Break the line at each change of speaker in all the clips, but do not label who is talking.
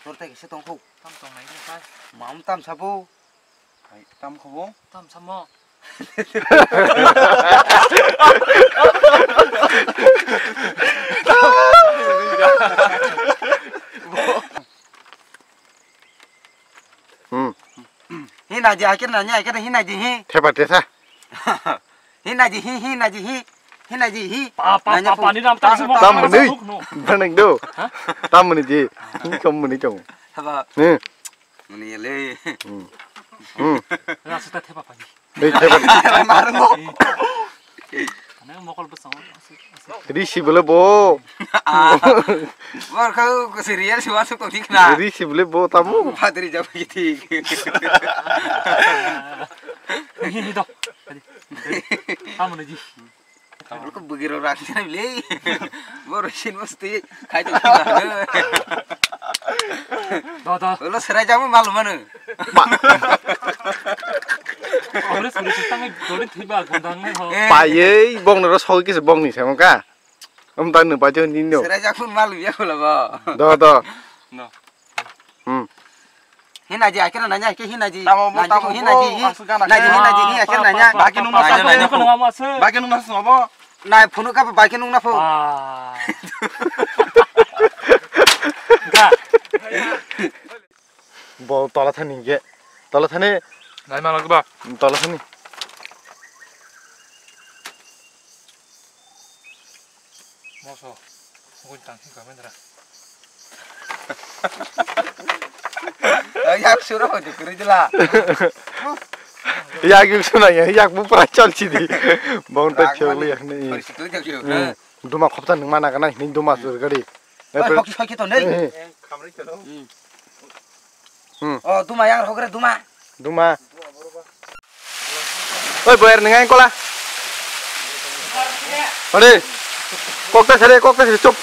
Rồi tay sẽ tông khúc.
Tam tông này không sai.
Mắm tam sabu.
Tam không bố.
Tam samo.
Hina gì cái này nha, cái này hina gì hi.
Thế bà thế sao?
Hina gì hi, hina gì hi. Hina gì hi.
Papa ni nam tam samo.
Tam mình đi. Bạn đâu? Tam mình gì? Không mình đi chồng.
Haba.
Nè.
Ini le.
Nah, sudah tebak pagi.
Đây thế bà.
Marung mo.
Karena mau kalau besar.
Jadi si boleh bo.
Mar kau serial sih masuk kau dikna.
Jadi si boleh bo tamu.
Padri jauh gitu.
Ini dah. Kamu nih.
Lu kok begitu orang sih beli. Baru sih mesti kayak tu.
Dah.
Lu serai jamu malu mana?
Orang sudah setengah golin tiba gondangnya.
Bayar bong nero soi kisah bong nih sama kak. Tahu nih baca ni no.
Serai jamu malu ya kalau bah.
Dah.
No.
Hina ji akhirnya nanya ke hina ji.
Tamu
hina ji. Hina ji ni akhirnya nanya.
Bagi nomor satu. Bagi nomor satu apa?
Nah, phone ka bagi nung na phone.
Enggak.
Bo tola thani ge. Tola thani.
Nai malah ba.
Tola thani.
Moso. Mungkin tangking kami dera.
Yak suruh di kiri jela.
Yak yung sunay yak mo para chal chi di. Bong ta choli yak ni.
Situ jauh jauh.
Duma khopta nang mana kana ni duma sur gadi.
Hoki to nei. Oh, duma yang hokre duma.
Duma. Oi boyer nengai kola. Ade. Kokta sare chup.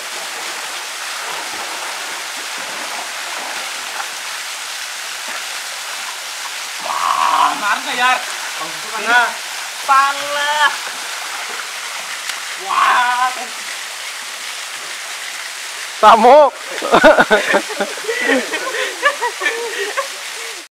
Marah nggak yar? Mana? Pala. Wah.
Tamu.